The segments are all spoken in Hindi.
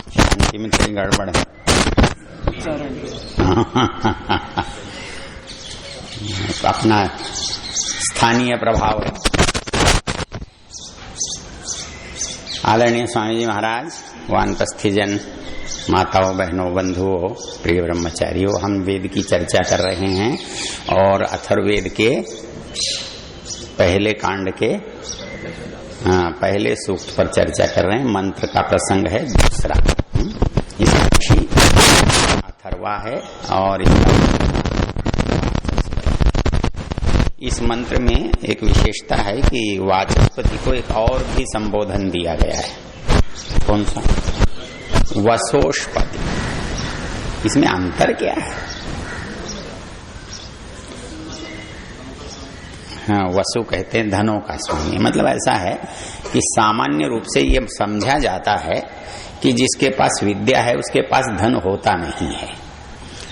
शांति में कहीं गड़बड़ है। अपना स्थानीय प्रभाव है। आदरणीय स्वामी जी महाराज, वानप्रस्थी जन, माताओं, बहनों, बंधुओं, प्रिय ब्रह्मचारियों, हम वेद की चर्चा कर रहे हैं और अथर्ववेद के पहले कांड के पहले सूक्त पर चर्चा कर रहे हैं। मंत्र का प्रसंग है दूसरा। इसकी अथर्वा है और इस मंत्र में एक विशेषता है कि वाचस्पति को एक और भी संबोधन दिया गया है। कौन सा? वसोष्पति। इसमें अंतर क्या है? हाँ, वसु कहते हैं धनों का स्वामी। मतलब ऐसा है कि सामान्य रूप से ये समझा जाता है कि जिसके पास विद्या है उसके पास धन होता नहीं है।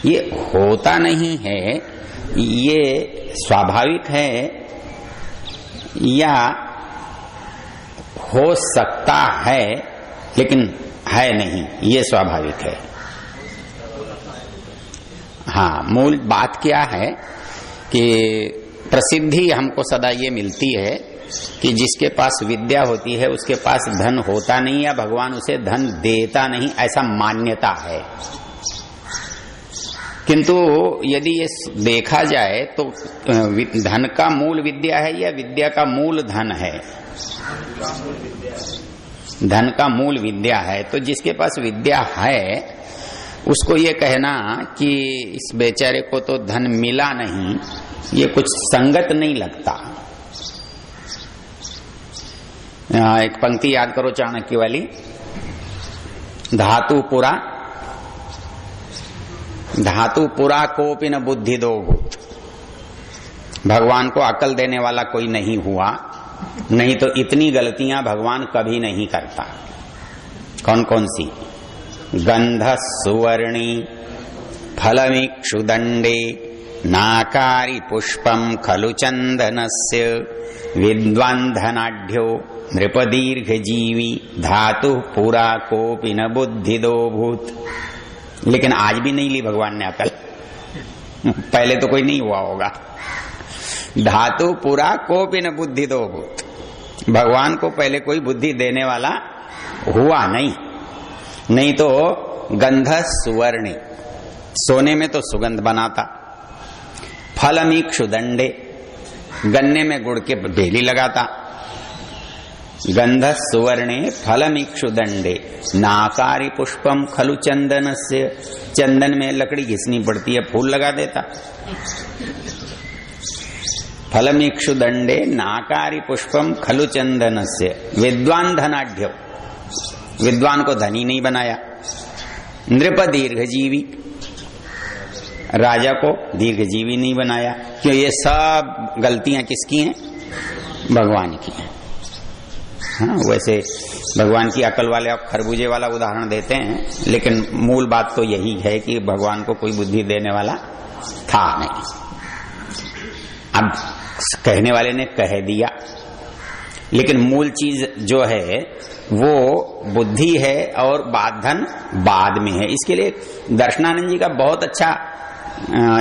ये होता नहीं है, ये स्वाभाविक है या हो सकता है लेकिन है नहीं, ये स्वाभाविक है। हाँ, मूल बात क्या है कि प्रसिद्धि हमको सदा ये मिलती है कि जिसके पास विद्या होती है उसके पास धन होता नहीं या भगवान उसे धन देता नहीं, ऐसा मान्यता है। किंतु यदि ये देखा जाए तो धन का मूल विद्या है या विद्या का मूल धन है? धन का मूल विद्या है। तो जिसके पास विद्या है उसको ये कहना कि इस बेचारे को तो धन मिला नहीं, ये कुछ संगत नहीं लगता। एक पंक्ति याद करो चाणक्य वाली, धातु पुरा कोपि न बुद्धि दो भूत। भगवान को अकल देने वाला कोई नहीं हुआ, नहीं तो इतनी गलतियां भगवान कभी नहीं करता। कौन कौन सी? गंध सुवर्णी फलमिक्षुदंडे नाकारी पुष्पम खलु चंदनस्य विद्वान् धनाढ्यो नृपदीर्घजीवी धातु पुरा कोपि न बुद्धिदो भूत। लेकिन आज भी नहीं ली भगवान ने अकल। पहले तो कोई नहीं हुआ होगा। धातु पुरा कोपि न बुद्धिदो भूत। भगवान को पहले कोई बुद्धि देने वाला हुआ नहीं तो गंध सुवर्णी, सोने में तो सुगंध बनाता। फलमिक्षुदंडे, गन्ने में गुड़ के बेली लगाता। गंध सुवर्णे फलमिक्षुदंडे नाकारी पुष्पम खलु चंदनस्य। चंदन में लकड़ी घिसनी पड़ती है, फूल लगा देता। फलमिक्षुदंडे नाकारी पुष्पम खलु चंदनस्य विद्वान् धनाढ्यो। विद्वान को धनी नहीं बनाया। नृप दीर्घजीवी, राजा को दीर्घजीवी नहीं बनाया। क्यों? ये सब गलतियां किसकी हैं? भगवान की हैं। हाँ, वैसे भगवान की अकल वाले आप खरबूजे वाला उदाहरण देते हैं, लेकिन मूल बात तो यही है कि भगवान को कोई बुद्धि देने वाला था नहीं। अब कहने वाले ने कह दिया, लेकिन मूल चीज जो है वो बुद्धि है और धन बाद में है। इसके लिए दर्शनानंद जी का बहुत अच्छा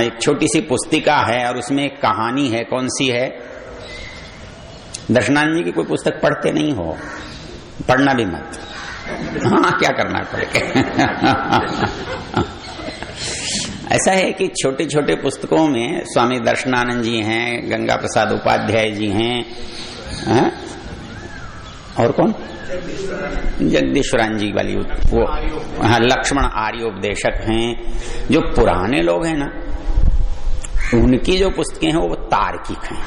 एक छोटी सी पुस्तिका है और उसमें एक कहानी है। कौन सी है? दर्शनानंद जी की कोई पुस्तक पढ़ते नहीं हो, पढ़ना भी मत। हाँ, क्या करना पड़ेगा। ऐसा है कि छोटे छोटे पुस्तकों में स्वामी दर्शनानंद जी हैं, गंगा प्रसाद उपाध्याय जी हैं, और कौन, जगदीश्वरान जी वाली वो, हाँ, लक्ष्मण आर्योपदेशक हैं। जो पुराने लोग हैं ना, उनकी जो पुस्तकें हैं वो तार्किक हैं।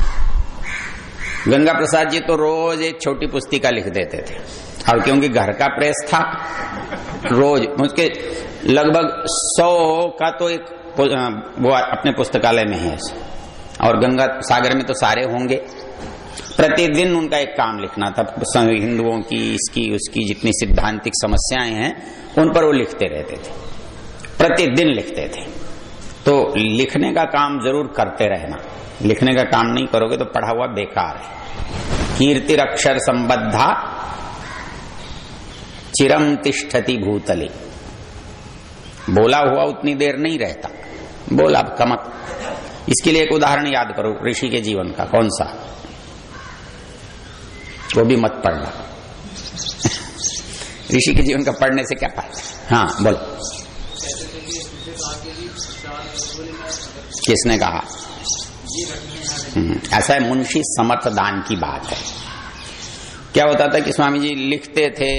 गंगा प्रसाद जी तो रोज एक छोटी पुस्तिका लिख देते थे, और क्योंकि घर का प्रेस था, रोज उसके लगभग 100 का तो एक वो अपने पुस्तकालय में है, और गंगा सागर में तो सारे होंगे। प्रतिदिन उनका एक काम लिखना था, हिंदुओं की, इसकी उसकी जितनी सिद्धांतिक समस्याएं हैं उन पर वो लिखते रहते थे, प्रतिदिन लिखते थे। तो लिखने का काम जरूर करते रहना, लिखने का काम नहीं करोगे तो पढ़ा हुआ बेकार है। कीर्तिरक्षर संबद्धा चिरम तिष्ठति भूतले, बोला हुआ उतनी देर नहीं रहता, बोला कमक। इसके लिए एक उदाहरण याद करो ऋषि के जीवन का। कौन सा? वो भी मत पढ़ना। ऋषि के जीवन का पढ़ने से क्या फायदा? हाँ बोलो। किसने कहा? ऐसा है, मुंशी समर्थ दान की बात है। क्या होता था कि स्वामी जी लिखते थे,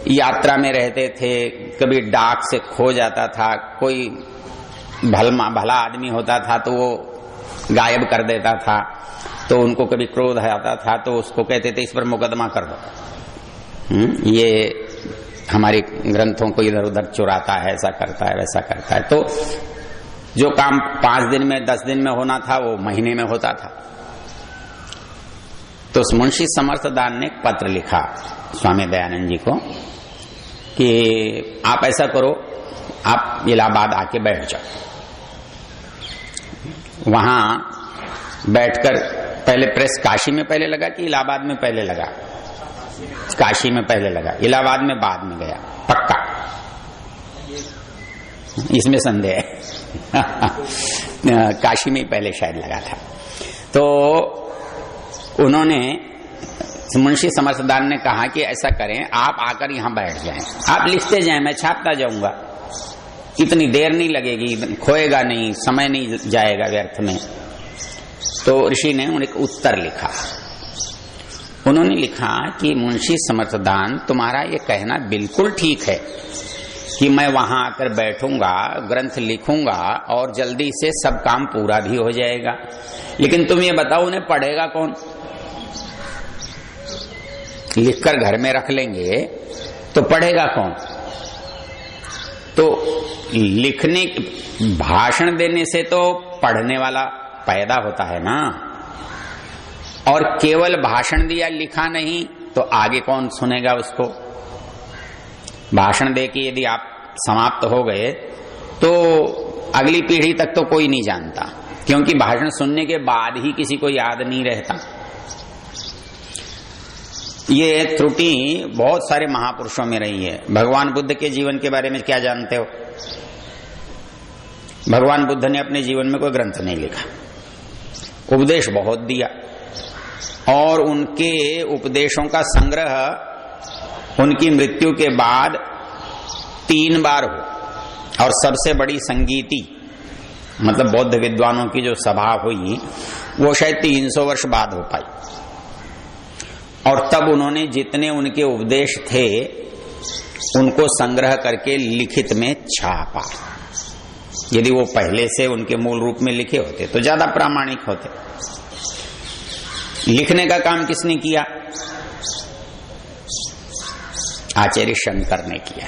यात्रा में रहते थे, कभी डाक से खो जाता था, कोई भला आदमी होता था तो वो गायब कर देता था, तो उनको कभी क्रोध आता था तो उसको कहते थे इस पर मुकदमा कर दो, ये हमारे ग्रंथों को इधर उधर चुराता है, ऐसा करता है, वैसा करता है। तो जो काम 5 दिन में 10 दिन में होना था वो महीने में होता था। तो मुंशी समर्थदान ने एक पत्र लिखा स्वामी दयानंद जी को कि आप ऐसा करो, आप इलाहाबाद आके बैठ जाओ। वहां बैठकर, पहले प्रेस काशी में पहले लगा कि इलाहाबाद में पहले लगा? काशी में पहले लगा, इलाहाबाद में बाद में गया, पक्का, इसमें संदेह है। काशी में पहले शायद लगा था। तो उन्होंने, मुंशी समर्थदान ने कहा कि ऐसा करें, आप आकर यहां बैठ जाएं, आप लिखते जाएं, मैं छापता जाऊंगा, इतनी देर नहीं लगेगी, खोएगा नहीं, समय नहीं जाएगा व्यर्थ में। तो ऋषि ने उन्हें एक उत्तर लिखा। उन्होंने लिखा कि मुंशी समर्थदान, तुम्हारा ये कहना बिल्कुल ठीक है कि मैं वहां आकर बैठूंगा, ग्रंथ लिखूंगा और जल्दी से सब काम पूरा भी हो जाएगा, लेकिन तुम ये बताओ उन्हें पढ़ेगा कौन? लिखकर घर में रख लेंगे तो पढ़ेगा कौन? तो लिखने, भाषण देने से तो पढ़ने वाला पैदा होता है ना, और केवल भाषण दिया, लिखा नहीं, तो आगे कौन सुनेगा उसको? भाषण दे के यदि आप समाप्त हो गए तो अगली पीढ़ी तक तो कोई नहीं जानता, क्योंकि भाषण सुनने के बाद ही किसी को याद नहीं रहता। ये त्रुटि बहुत सारे महापुरुषों में रही है। भगवान बुद्ध के जीवन के बारे में क्या जानते हो? भगवान बुद्ध ने अपने जीवन में कोई ग्रंथ नहीं लिखा, उपदेश बहुत दिया, और उनके उपदेशों का संग्रह उनकी मृत्यु के बाद 3 बार हो, और सबसे बड़ी संगीति, मतलब बौद्ध विद्वानों की जो सभा हुई वो शायद 300 वर्ष बाद हो पाई, और तब उन्होंने जितने उनके उपदेश थे उनको संग्रह करके लिखित में छापा। यदि वो पहले से उनके मूल रूप में लिखे होते तो ज्यादा प्रामाणिक होते। लिखने का काम किसने किया? आचार्य शंकर ने किया।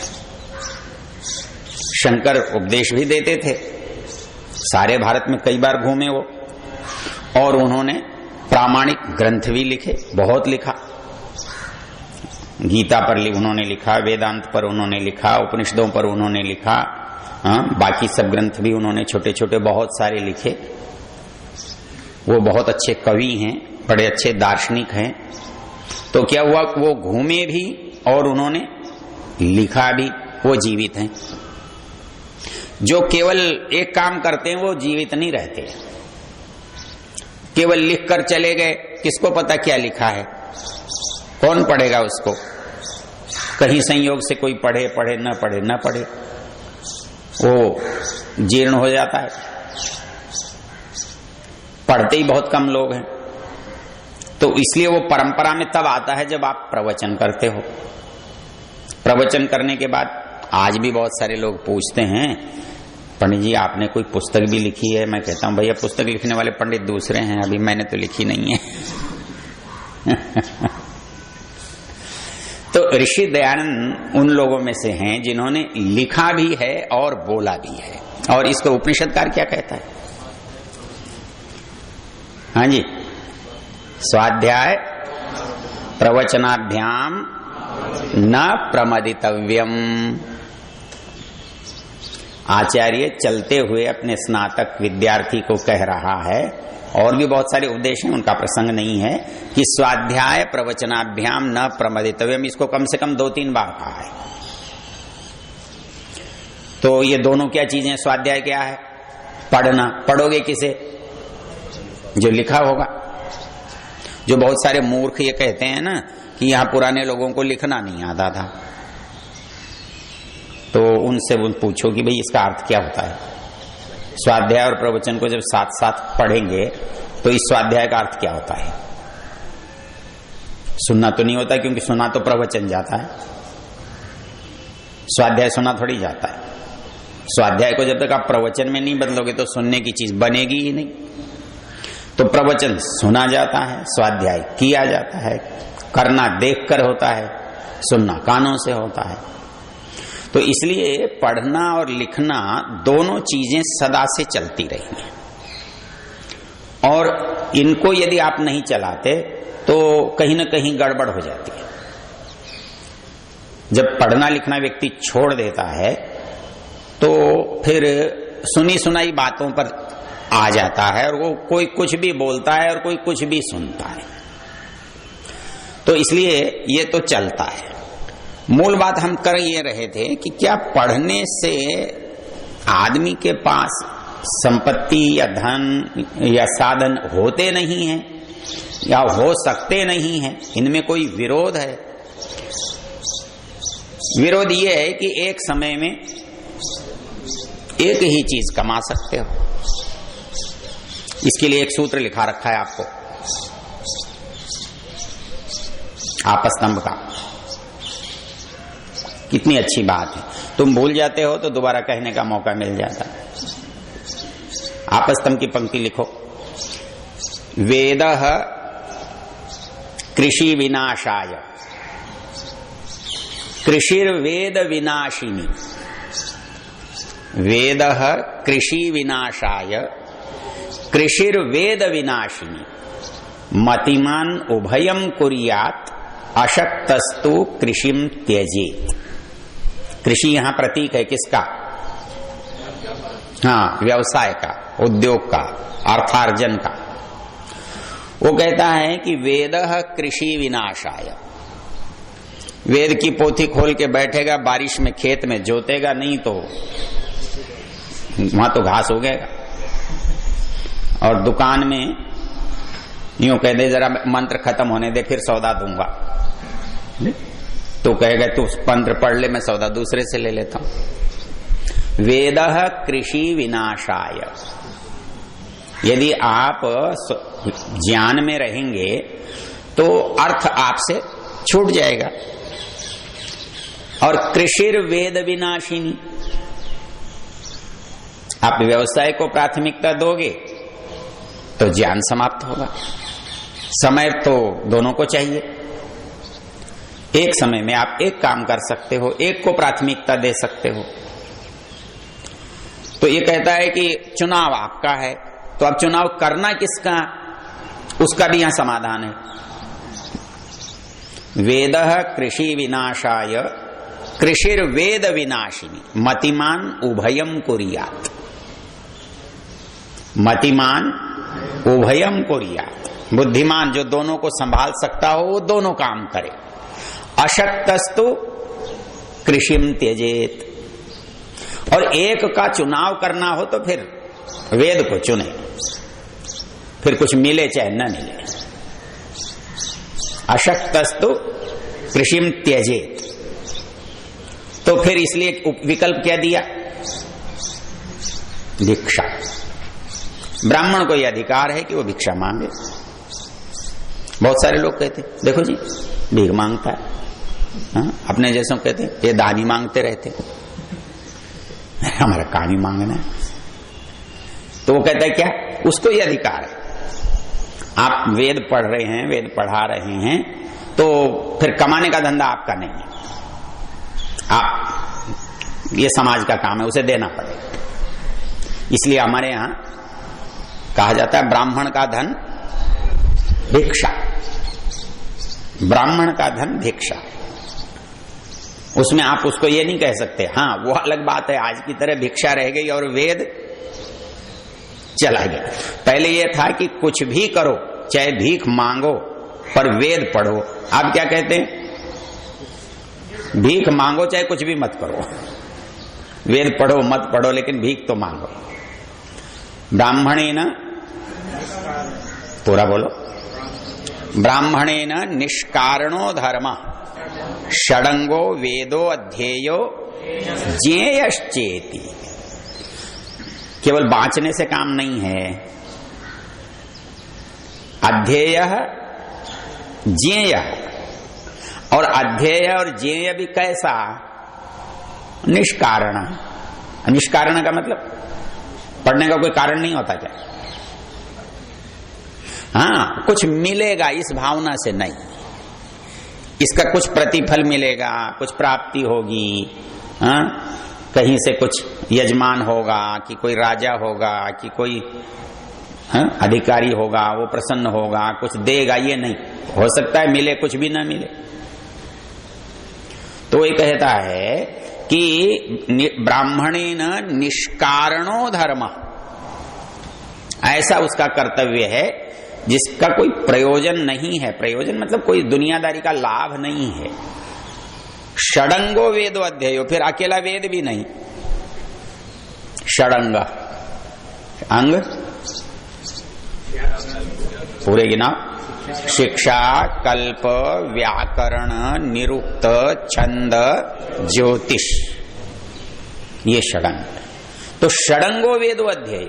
शंकर उपदेश भी देते थे, सारे भारत में कई बार घूमे वो, और उन्होंने प्रामाणिक ग्रंथ भी लिखे, बहुत लिखा। गीता पर उन्होंने लिखा, वेदांत पर उन्होंने लिखा, उपनिषदों पर उन्होंने लिखा, बाकी सब ग्रंथ भी उन्होंने छोटे छोटे बहुत सारे लिखे। वो बहुत अच्छे कवि हैं, बड़े अच्छे दार्शनिक हैं। तो क्या हुआ, वो घूमे भी और उन्होंने लिखा भी, वो जीवित हैं। जो केवल एक काम करते हैं वो जीवित नहीं रहते, केवल लिख कर चले गए, किसको पता क्या लिखा है, कौन पढ़ेगा उसको? कहीं संयोग से कोई पढ़े, पढ़े न पढ़े, न पढ़े। वो जीर्ण हो जाता है। पढ़ते ही बहुत कम लोग हैं, तो इसलिए वो परंपरा में तब आता है जब आप प्रवचन करते हो। प्रवचन करने के बाद आज भी बहुत सारे लोग पूछते हैं, पंडित जी आपने कोई पुस्तक भी लिखी है? मैं कहता हूं भैया पुस्तक लिखने वाले पंडित दूसरे हैं, अभी मैंने तो लिखी नहीं है। तो ऋषि दयानंद उन लोगों में से हैं जिन्होंने लिखा भी है और बोला भी है। और इसको उपनिषदकार क्या कहता है? हाँ जी, स्वाध्याय प्रवचनाभ्याम न प्रमदितव्यम। आचार्य चलते हुए अपने स्नातक विद्यार्थी को कह रहा है, और भी बहुत सारे उपदेश हैं, उनका प्रसंग नहीं है, कि स्वाध्याय प्रवचनाभ्याम न प्रमदितव्यम। इसको कम से कम 2-3 बार कहा है। तो ये दोनों क्या चीजें? स्वाध्याय क्या है? पढ़ना। पढ़ोगे किसे? जो लिखा होगा। जो बहुत सारे मूर्ख ये कहते हैं ना कि यहां पुराने लोगों को लिखना नहीं आता था, तो उनसे पूछो कि भाई इसका अर्थ क्या होता है। स्वाध्याय और प्रवचन को जब साथ साथ पढ़ेंगे तो इस स्वाध्याय का अर्थ क्या होता है? सुनना तो नहीं होता, क्योंकि सुना तो प्रवचन जाता है, स्वाध्याय सुना थोड़ी जाता है। स्वाध्याय को जब तक आप प्रवचन में नहीं बदलोगे तो सुनने की चीज बनेगी ही नहीं। तो प्रवचन सुना जाता है, स्वाध्याय किया जाता है। करना देखकर होता है, सुनना कानों से होता है। तो इसलिए पढ़ना और लिखना दोनों चीजें सदा से चलती रहेंगी, और इनको यदि आप नहीं चलाते तो कहीं ना कहीं गड़बड़ हो जाती है। जब पढ़ना लिखना व्यक्ति छोड़ देता है तो फिर सुनी सुनाई बातों पर आ जाता है, और वो कोई कुछ भी बोलता है और कोई कुछ भी सुनता है। तो इसलिए ये तो चलता है। मूल बात हम कर ये रहे थे कि क्या पढ़ने से आदमी के पास संपत्ति या धन या साधन होते नहीं हैं या हो सकते नहीं हैं? इनमें कोई विरोध है? विरोध ये है कि एक समय में एक ही चीज कमा सकते हो। इसके लिए एक सूत्र लिखा रखा है आपको, आपस्तंभ का। कितनी अच्छी बात है, तुम भूल जाते हो तो दोबारा कहने का मौका मिल जाता है। आपस्तंभ की पंक्ति लिखो, वेदः कृषि विनाशाय कृषिर्वेद विनाशिनी। वेदः कृषि विनाशाय कृषिर्वेद विनाशिनी मतिमान उभयम कुर्यात् अशक्तस्तु कृषिम त्यजेत्। कृषि यहां प्रतीक है किसका? हाँ, व्यवसाय का, उद्योग का, अर्थार्जन का। वो कहता है कि वेदः कृषि विनाशाय। वेद की पोथी खोल के बैठेगा, बारिश में खेत में जोतेगा नहीं तो वहां तो घास उगेगा। और दुकान में यूं कह दे जरा मंत्र खत्म होने दे फिर सौदा दूंगा, तो कहेगा तू मंत्र पढ़ ले, मैं सौदा दूसरे से ले लेता हूं। वेदः कृषि विनाशाय। यदि आप ज्ञान में रहेंगे तो अर्थ आपसे छूट जाएगा। और कृषिर्वेद विनाशिनी, आप व्यवसाय को प्राथमिकता दोगे तो ज्ञान समाप्त होगा। समय तो दोनों को चाहिए। एक समय में आप एक काम कर सकते हो, एक को प्राथमिकता दे सकते हो। तो ये कहता है कि चुनाव आपका है, तो अब चुनाव करना किसका, उसका भी यहां समाधान है। वेदः कृषि विनाशाय कृषिर्वेद विनाशिनी मतिमान उभयम कुर्यात्। मतिमान उभयम कुर्यात्, बुद्धिमान जो दोनों को संभाल सकता हो वो दोनों काम करे। अशक्तस्तु कृषिम त्यजेत। और एक का चुनाव करना हो तो फिर वेद को चुने, फिर कुछ मिले चाहे न मिले। अशक्तस्तु कृषिम त्यजेत। तो फिर इसलिए विकल्प क्या दिया? भिक्षा। ब्राह्मण को यह अधिकार है कि वो भिक्षा मांगे। बहुत सारे लोग कहते देखो जी भीख मांगता है, हाँ? अपने जैसों कहते ये दानी मांगते रहते, हमारा काम ही मांगना है। तो वो कहता है क्या, उसको ये अधिकार है। आप वेद पढ़ रहे हैं, वेद पढ़ा रहे हैं, तो फिर कमाने का धंधा आपका नहीं है, आप ये समाज का काम है, उसे देना पड़ेगा। इसलिए हमारे यहां कहा जाता है ब्राह्मण का धन भिक्षा, ब्राह्मण का धन भिक्षा। उसमें आप उसको ये नहीं कह सकते, हाँ वो अलग बात है आज की तरह भिक्षा रह गई और वेद चला गया। पहले ये था कि कुछ भी करो, चाहे भीख मांगो पर वेद पढ़ो। आप क्या कहते हैं, भीख मांगो चाहे कुछ भी मत करो, वेद पढ़ो मत पढ़ो लेकिन भीख तो मांगो। ब्राह्मणेन, पूरा बोलो, ब्राह्मणेन निष्कारणो धर्म षडंगो वेदो अध्येयो ज्ञेयश्चेति। केवल बांचने से काम नहीं है, अध्येय ज्ञेय, और अध्येय और ज्ञेय भी कैसा, निष्कारण। निष्कारण का मतलब पढ़ने का कोई कारण नहीं होता क्या, हाँ कुछ मिलेगा इस भावना से नहीं, इसका कुछ प्रतिफल मिलेगा, कुछ प्राप्ति होगी, हाँ कहीं से कुछ यजमान होगा कि कोई राजा होगा कि कोई अधिकारी होगा, वो प्रसन्न होगा, कुछ देगा, ये नहीं हो सकता है मिले कुछ भी ना मिले। तो ये कहता है कि ब्राह्मणेन निष्कारणो धर्म, ऐसा उसका कर्तव्य है जिसका कोई प्रयोजन नहीं है, प्रयोजन मतलब कोई दुनियादारी का लाभ नहीं है। षडंगो वेदो अध्ययो, फिर अकेला वेद भी नहीं, षडंग अंग पूरे गिना, शिक्षा कल्प व्याकरण निरुक्त छंद ज्योतिष, ये षडंग। तो षडंगो वेदो अध्यय,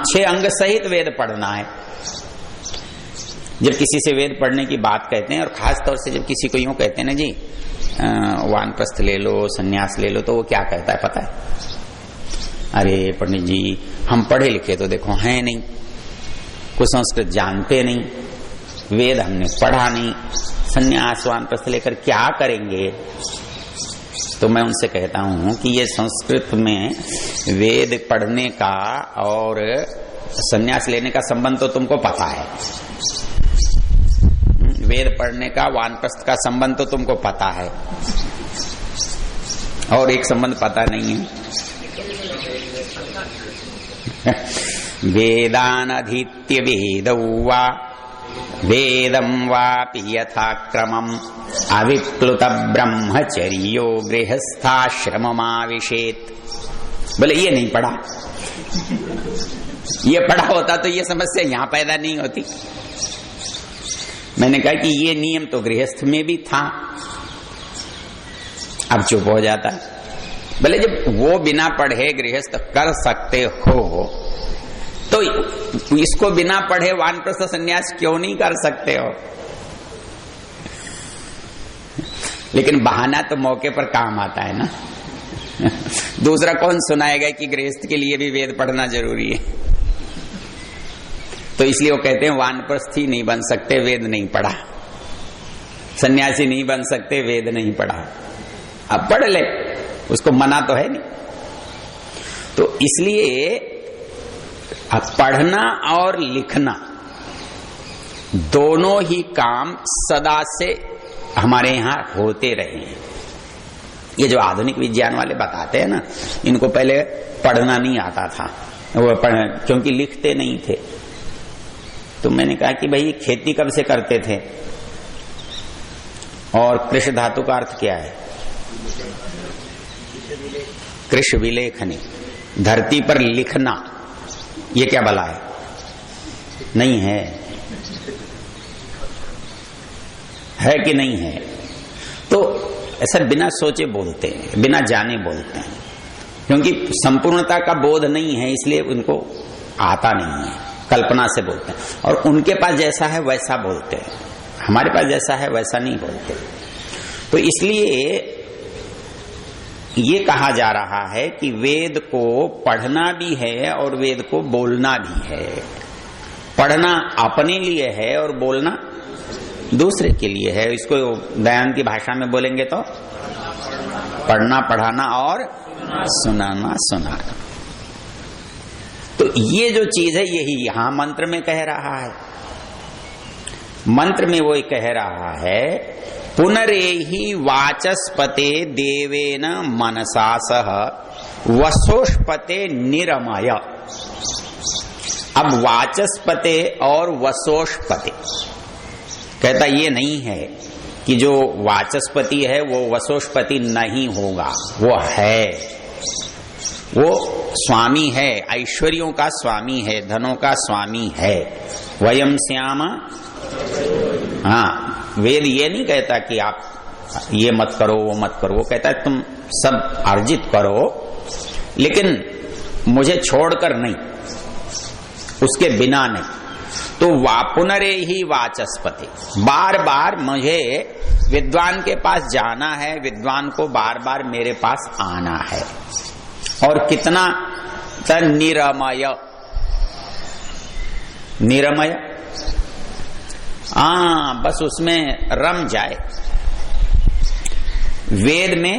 6 अंग सहित वेद पढ़ना है। जब किसी से वेद पढ़ने की बात कहते हैं, और खास तौर से जब किसी को यूं कहते हैं ना जी वानप्रस्थ ले लो, सन्यास ले लो, तो वो क्या कहता है पता है, अरे पंडित जी हम पढ़े लिखे तो देखो हैं नहीं, कुछ संस्कृत जानते नहीं, वेद हमने पढ़ा नहीं, सन्यास वानप्रस्थ लेकर क्या करेंगे। तो मैं उनसे कहता हूं कि ये संस्कृत में वेद पढ़ने का और सन्यास लेने का संबंध तो तुमको पता है, वेद पढ़ने का वानप्रस्थ का संबंध तो तुमको पता है, और एक संबंध पता नहीं है। वेदानधीत्य वेदौ वा वेदं वापि यथाक्रमम् अविप्लुत ब्रह्मचर्यो गृहस्थाश्रममाविशेत्। बोले ये नहीं पढ़ा, ये पढ़ा होता तो ये समस्या यहां पैदा नहीं होती। मैंने कहा कि ये नियम तो गृहस्थ में भी था, अब चुप हो जाता है। बोले जब वो बिना पढ़े गृहस्थ कर सकते हो तो इसको बिना पढ़े वानप्रस्थ संन्यास क्यों नहीं कर सकते हो। लेकिन बहाना तो मौके पर काम आता है ना। दूसरा कौन सुनाएगा कि गृहस्थ के लिए भी वेद पढ़ना जरूरी है। तो इसलिए वो कहते हैं वानप्रस्थी नहीं बन सकते वेद नहीं पढ़ा, सन्यासी नहीं बन सकते वेद नहीं पढ़ा। अब पढ़ ले, उसको मना तो है नहीं। तो इसलिए अब पढ़ना और लिखना दोनों ही काम सदा से हमारे यहां होते रहे हैं। ये जो आधुनिक विज्ञान वाले बताते हैं ना, इनको पहले पढ़ना नहीं आता था, वो क्योंकि लिखते नहीं थे। तो मैंने कहा कि भाई खेती कब से करते थे, और कृष धातु का अर्थ क्या है, कृष विलेखनी, धरती पर लिखना, ये क्या भला है, नहीं है कि नहीं है। तो ऐसा बिना सोचे बोलते हैं, बिना जाने बोलते हैं। क्योंकि संपूर्णता का बोध नहीं है, इसलिए उनको आता नहीं है, कल्पना से बोलते हैं। और उनके पास जैसा है वैसा बोलते हैं, हमारे पास जैसा है वैसा नहीं बोलते। तो इसलिए ये कहा जा रहा है कि वेद को पढ़ना भी है और वेद को बोलना भी है। पढ़ना अपने लिए है और बोलना दूसरे के लिए है। इसको दयानंद की भाषा में बोलेंगे तो पढ़ना पढ़ाना और सुनाना सुनाना। तो ये जो चीज है यही यहां मंत्र में कह रहा है। मंत्र में वो कह रहा है पुनरेहि वाचस्पते देवेन मनसा सह वसोष्पते निरमय। अब वाचस्पते और वसोष्पते कहता ये नहीं है कि जो वाचस्पति है वो वसोष्पति नहीं होगा, वो है, वो स्वामी है, ऐश्वर्यों का स्वामी है, धनों का स्वामी है। वयम श्याम। हाँ, वेद ये नहीं कहता कि आप ये मत करो वो मत करो, वो कहता है तुम सब अर्जित करो लेकिन मुझे छोड़कर नहीं, उसके बिना नहीं। तो पुनरे ही वाचस्पति, बार बार मुझे विद्वान के पास जाना है, विद्वान को बार बार मेरे पास आना है। और कितना निरमय, निरमय बस उसमें रम जाए, वेद में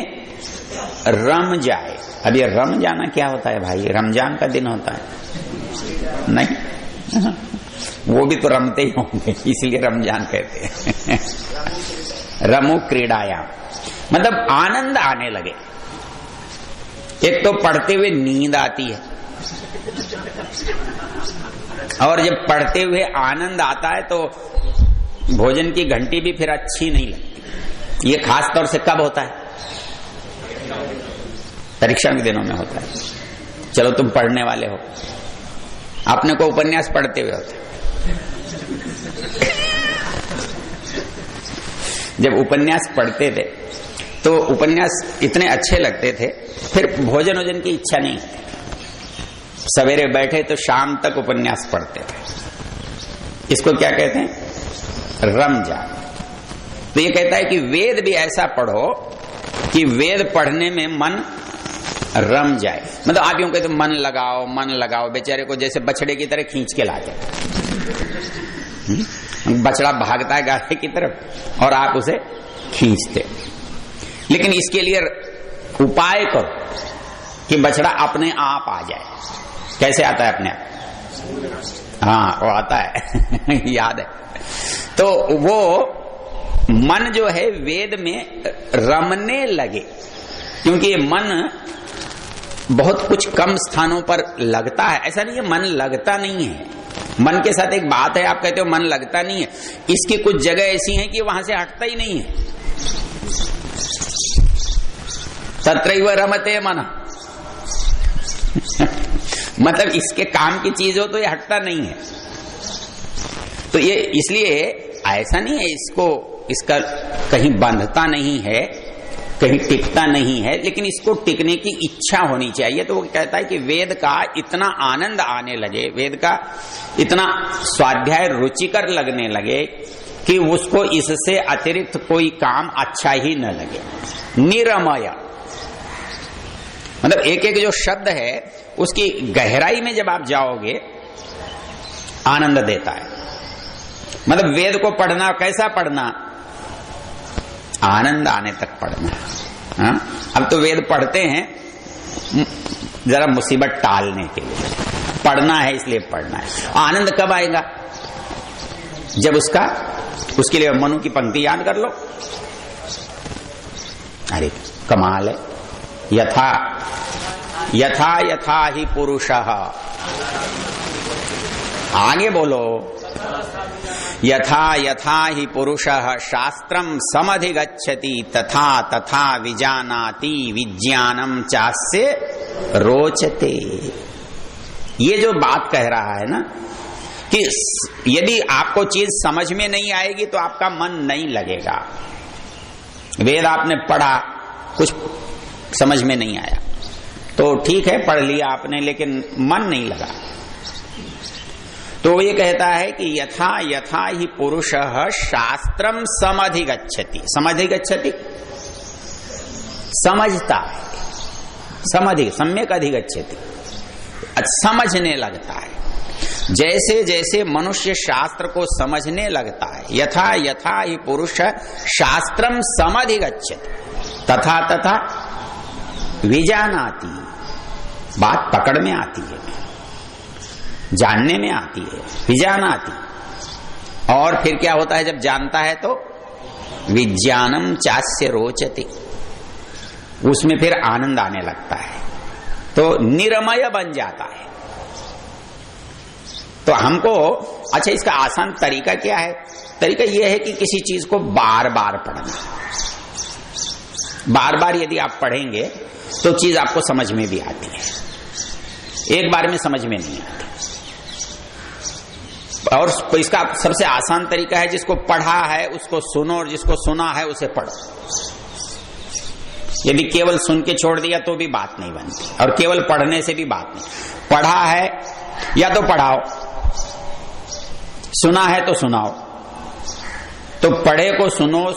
रम जाए। अब ये रम जाना क्या होता है भाई? रमजान का दिन होता है नहीं? वो भी तो रमते ही होंगे, इसलिए रमजान कहते हैं। रमो क्रीड़ायाम, मतलब आनंद आने लगे। एक तो पढ़ते हुए नींद आती है, और जब पढ़ते हुए आनंद आता है तो भोजन की घंटी भी फिर अच्छी नहीं लगती। ये खास तौर से कब होता है? परीक्षा के दिनों में होता है। चलो तुम पढ़ने वाले हो, आपने को उपन्यास पढ़ते हुए होता है। जब उपन्यास पढ़ते थे तो उपन्यास इतने अच्छे लगते थे, फिर भोजन वोजन की इच्छा नहीं थी। सवेरे बैठे तो शाम तक उपन्यास पढ़ते थे। इसको क्या कहते हैं? रम जा। तो ये कहता है कि वेद भी ऐसा पढ़ो कि वेद पढ़ने में मन रम जाए। मतलब आप यूं कहते मन लगाओ, मन लगाओ, बेचारे को जैसे बछड़े की तरह खींच के लाते। बछड़ा भागता है गाय की तरफ और आप उसे खींचते। लेकिन इसके लिए उपाय करो कि बछड़ा अपने आप आ जाए। कैसे आता है अपने आप? हाँ, वो आता है याद है। तो वो मन जो है वेद में रमने लगे, क्योंकि ये मन बहुत कुछ कम स्थानों पर लगता है। ऐसा नहीं है मन लगता नहीं है, मन के साथ एक बात है। आप कहते हो मन लगता नहीं है, इसकी कुछ जगह ऐसी हैं कि वहां से हटता ही नहीं है। तत्रैव रमते मन मतलब इसके काम की चीज हो तो ये हटता नहीं है। तो ये इसलिए ऐसा नहीं है, इसको इसका कहीं बंधता नहीं है, कहीं टिकता नहीं है, लेकिन इसको टिकने की इच्छा होनी चाहिए। तो वो कहता है कि वेद का इतना आनंद आने लगे, वेद का इतना स्वाध्याय रुचिकर लगने लगे कि उसको इससे अतिरिक्त कोई काम अच्छा ही न लगे। निरमय मतलब एक एक जो शब्द है उसकी गहराई में जब आप जाओगे आनंद देता है। मतलब वेद को पढ़ना, कैसा पढ़ना? आनंद आने तक पढ़ना। हाँ? अब तो वेद पढ़ते हैं जरा मुसीबत टालने के लिए, पढ़ना है इसलिए पढ़ना है। आनंद कब आएगा? जब उसके लिए मनु की पंक्ति याद कर लो। अरे कमाल है। यथा यथा यथा ही पुरुषः, आगे बोलो। यथा यथा ही पुरुषः शास्त्रम समधिगच्छति तथा तथा विजानाति विज्ञानम चास्य रोचते। ये जो बात कह रहा है ना कि यदि आपको चीज समझ में नहीं आएगी तो आपका मन नहीं लगेगा। वेद आपने पढ़ा, कुछ समझ में नहीं आया तो ठीक है पढ़ लिया आपने, लेकिन मन नहीं लगा। तो ये कहता है कि यथा यथा ही पुरुषः शास्त्रम समधिगच्छति। समधिगच्छति समझता है, सम्यक अधिगच्छति समझने लगता है। जैसे जैसे मनुष्य शास्त्र को समझने लगता है, यथा यथा ही पुरुष शास्त्रम समधिगच्छति तथा तथा विजानाति, बात पकड़ में आती है, जानने में आती है, विजानाति। और फिर क्या होता है जब जानता है तो विज्ञानम चास्य रोचते, उसमें फिर आनंद आने लगता है, तो निरमय बन जाता है। तो हमको अच्छा इसका आसान तरीका क्या है? तरीका यह है कि किसी चीज को बार बार पढ़ना। बार बार यदि आप पढ़ेंगे तो चीज आपको समझ में भी आती है, एक बार में समझ में नहीं आती। और इसका सबसे आसान तरीका है, जिसको पढ़ा है उसको सुनो और जिसको सुना है उसे पढ़ो। यदि केवल सुन के छोड़ दिया तो भी बात नहीं बनती, और केवल पढ़ने से भी बात नहीं। पढ़ा है या तो पढ़ाओ, सुना है तो सुनाओ। तो पढ़े को सुनो,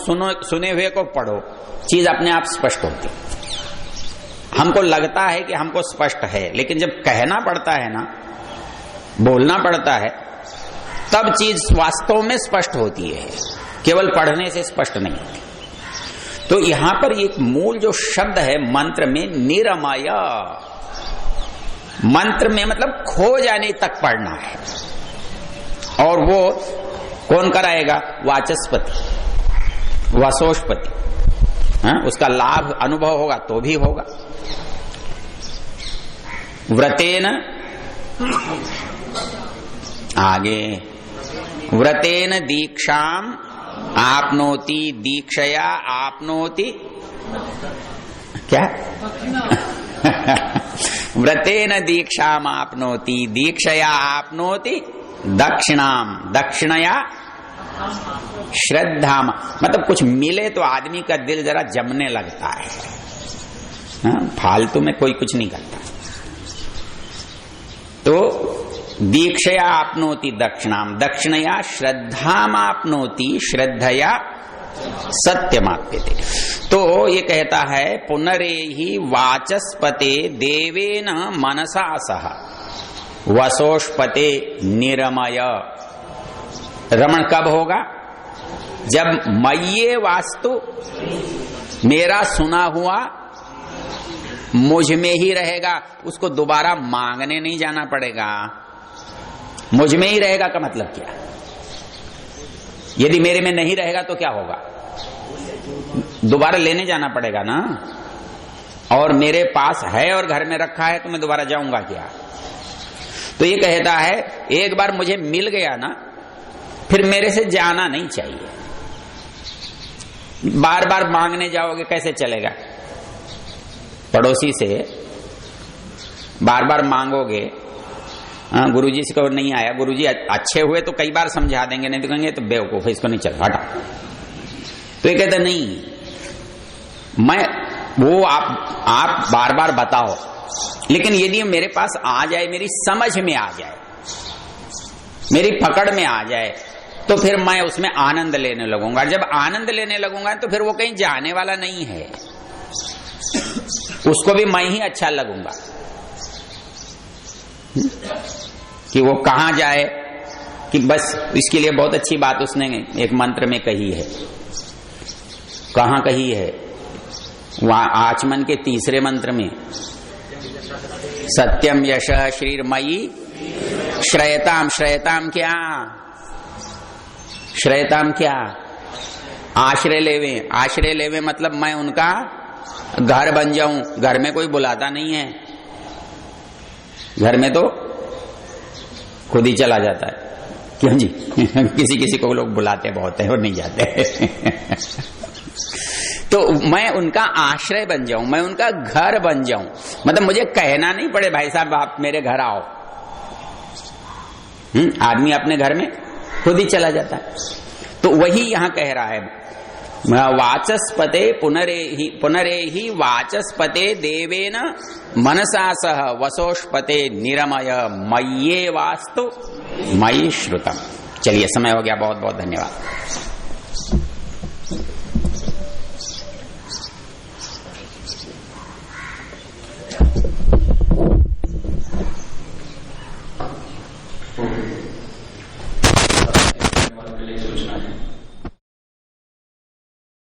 सुने हुए को पढ़ो, चीज अपने आप स्पष्ट होती। हमको लगता है कि हमको स्पष्ट है, लेकिन जब कहना पड़ता है ना, बोलना पड़ता है, तब चीज वास्तव में स्पष्ट होती है, केवल पढ़ने से स्पष्ट नहीं होती। तो यहां पर एक मूल जो शब्द है मंत्र में, निरमय। मंत्र में मतलब खो जाने तक पढ़ना है, और वो कौन कराएगा? वाचस्पति, वसोष्पति। उसका लाभ अनुभव होगा तो भी होगा। व्रतेन आगे, व्रतेन दीक्षाम आपनोति, दीक्षया आपनोति क्या? व्रतेन दीक्षाम आपनोति, दीक्षया आपनोति दक्षिणाम, दक्षिणया श्रद्धाम। मतलब कुछ मिले तो आदमी का दिल जरा जमने लगता है, फालतू में कोई कुछ नहीं करता। तो दीक्षया आपनोति दक्षिणाम, दक्षिणया श्रद्धाम आपनोति, श्रद्धया सत्यमाप्यते। तो ये कहता है पुनरेहि वाचस्पते देवेन मनसा सह वसोष्पते निरमय। रमण कब होगा? जब मय्ये वास्तु, मेरा सुना हुआ मुझ में ही रहेगा, उसको दोबारा मांगने नहीं जाना पड़ेगा। मुझ में ही रहेगा का मतलब क्या? यदि मेरे में नहीं रहेगा तो क्या होगा? दोबारा लेने जाना पड़ेगा ना। और मेरे पास है और घर में रखा है तो मैं दोबारा जाऊंगा क्या? तो ये कहता है एक बार मुझे मिल गया ना, फिर मेरे से जाना नहीं चाहिए। बार बार मांगने जाओगे कैसे चलेगा? पड़ोसी से बार बार मांगोगे, गुरुजी से को नहीं आया, गुरुजी अच्छे हुए तो कई बार समझा देंगे, नहीं तो कहेंगे तो बेवकूफ है, इसको नहीं चल, हटा। तो ये कहते नहीं, मैं वो आप बार बार बताओ, लेकिन यदि मेरे पास आ जाए, मेरी समझ में आ जाए, मेरी पकड़ में आ जाए, तो फिर मैं उसमें आनंद लेने लगूंगा। जब आनंद लेने लगूंगा तो फिर वो कहीं जाने वाला नहीं है, उसको भी मैं ही अच्छा लगूंगा कि वो कहां जाए। कि बस इसके लिए बहुत अच्छी बात उसने एक मंत्र में कही है। कहां कही है? वहां आचमन के तीसरे मंत्र में, सत्यम यश श्रीर्मयी श्रयताम। श्रयताम क्या? श्रयताम क्या? आश्रय लेवे। आश्रय लेवे मतलब मैं उनका घर बन जाऊं। घर में कोई बुलाता नहीं है, घर में तो खुद ही चला जाता है। क्यों जी? किसी किसी को लोग बुलाते बहुत है और नहीं जाते। तो मैं उनका आश्रय बन जाऊं, मैं उनका घर बन जाऊं। मतलब मुझे कहना नहीं पड़े भाई साहब आप मेरे घर आओ। आदमी अपने घर में खुद ही चला जाता है। तो वही यहां कह रहा है वाचस्पते पुनरेहि वाचस्पते देवेन मनसा सह वसोष्पते निरमय मय्ये वास्तु मयि श्रुतम। चलिए, समय हो गया, बहुत बहुत धन्यवाद।